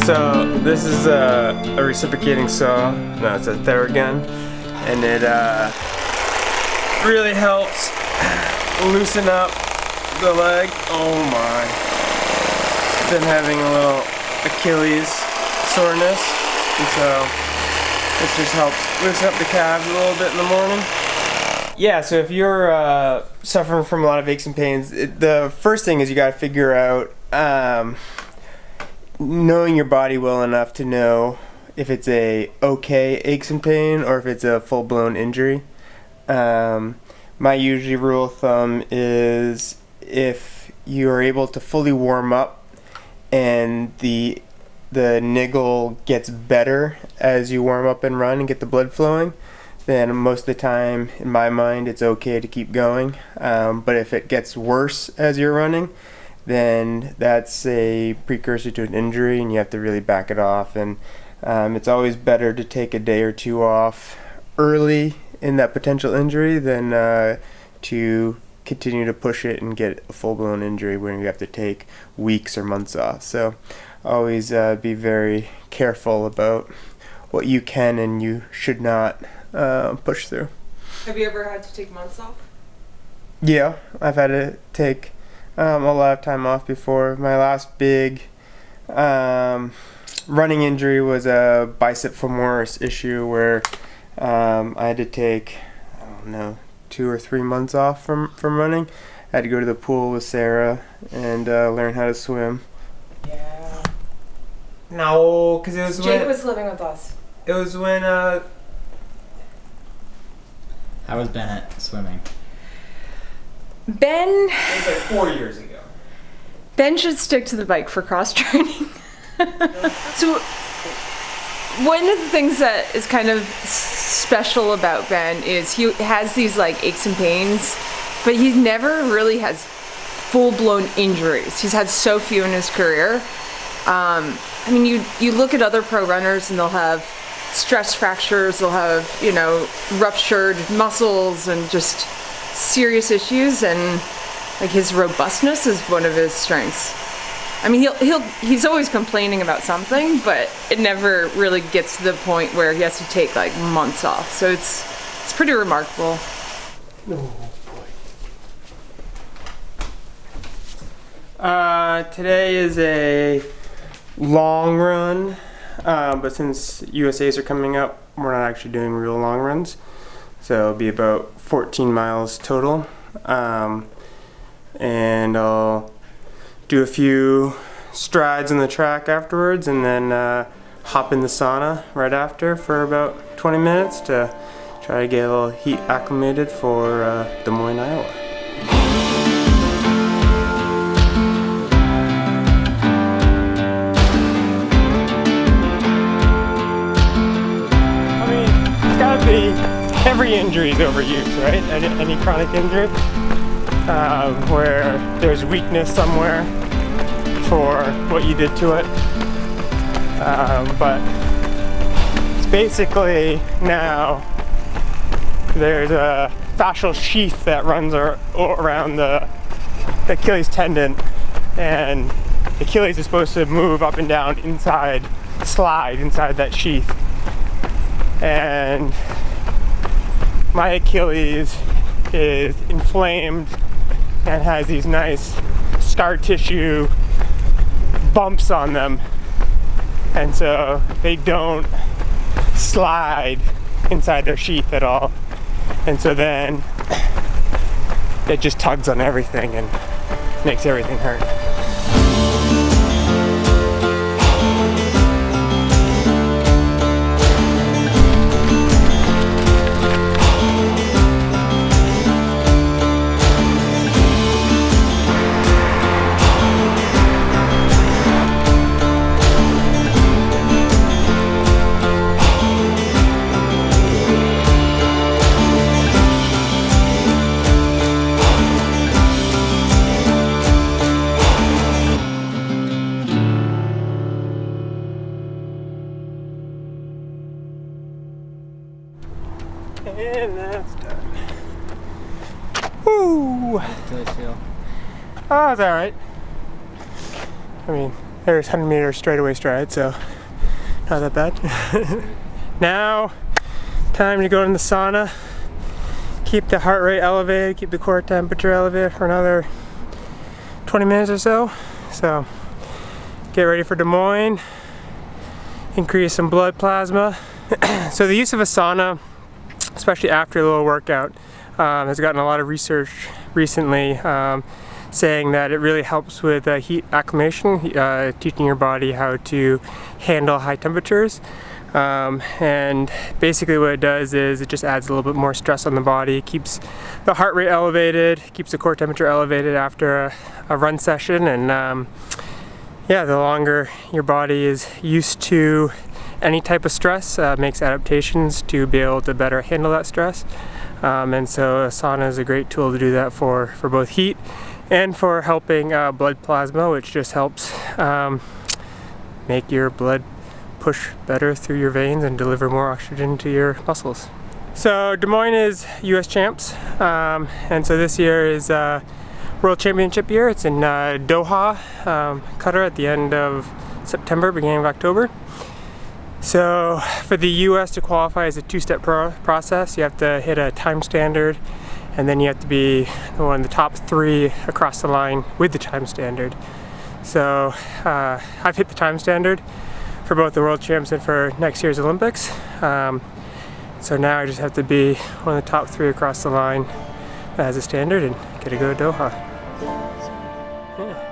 So this is a reciprocating saw. No, it's a Theragun, and it really helps loosen up the leg. Oh my! Been having a little Achilles soreness, and so this just helps loosen up the calves a little bit in the morning. Yeah, so if you're suffering from a lot of aches and pains, the first thing is you gotta figure out knowing your body well enough to know if it's a okay aches and pain or if it's a full-blown injury. My usual rule of thumb is if you are able to fully warm up and the niggle gets better as you warm up and run and get the blood flowing, then most of the time, in my mind, it's okay to keep going. But if it gets worse as you're running, then that's a precursor to an injury and you have to really back it off. And it's always better to take a day or two off early in that potential injury than to continue to push it and get a full-blown injury when you have to take weeks or months off. So always be very careful about what you can and you should not push through. Have you ever had to take months off? Yeah, I've had to take a lot of time off before. My last big running injury was a bicep femoris issue where I had to take, I don't know, 2 or 3 months off from running. I had to go to the pool with Sarah and learn how to swim. Yeah. No, because it was Jake was living with us. It was when How was Bennett swimming? Ben it was like 4 years ago. Ben should stick to the bike for cross training. So one of the things that is kind of special about Ben is he has these like aches and pains, but he never really has full-blown injuries. He's had so few in his career. I mean, you look at other pro runners and they'll have stress fractures, they'll have, you know, ruptured muscles and just serious issues, and like his robustness is one of his strengths. I mean, he's always complaining about something, but it never really gets to the point where he has to take like months off. So it's pretty remarkable. Oh boy. Today is a long run, but since USAs are coming up, we're not actually doing real long runs. So it'll be about 14 miles total. And I'll do a few strides on the track afterwards and then hop in the sauna right after for about 20 minutes to try to get a little heat acclimated for Des Moines, Iowa. I mean, it's gotta be, every injury is overused, right? Any chronic injury where there's weakness somewhere for what you did to it, but it's basically now there's a fascial sheath that runs around the Achilles tendon, and the Achilles is supposed to move up and down slide inside that sheath, and my Achilles is inflamed and has these nice scar tissue bumps on them, and so they don't slide inside their sheath at all, and so then it just tugs on everything and makes everything hurt. And that's done. Woo! Achilles heel. Oh, it's alright. I mean, There's 100-meter straightaway stride, so not that bad. Now, time to go in the sauna. Keep the heart rate elevated, keep the core temperature elevated for another 20 minutes or so. So, get ready for Des Moines. Increase some blood plasma. So the use of a sauna, especially after a little workout, has gotten a lot of research recently saying that it really helps with heat acclimation, teaching your body how to handle high temperatures. And basically what it does is it just adds a little bit more stress on the body, keeps the heart rate elevated, keeps the core temperature elevated after a run session, and yeah, the longer your body is used to any type of stress, makes adaptations to be able to better handle that stress. And so a sauna is a great tool to do that for both heat and for helping blood plasma, which just helps make your blood push better through your veins and deliver more oxygen to your muscles. So Des Moines is US champs, and so this year is World Championship year. It's in Doha, Qatar, at the end of September, beginning of October. So for the US to qualify is a two-step process. You have to hit a time standard, and then you have to be one of the top 3 across the line with the time standard. So I've hit the time standard for both the World Champs and for next year's Olympics. So now I just have to be one of the top 3 across the line as a standard and get to go to Doha. Yeah.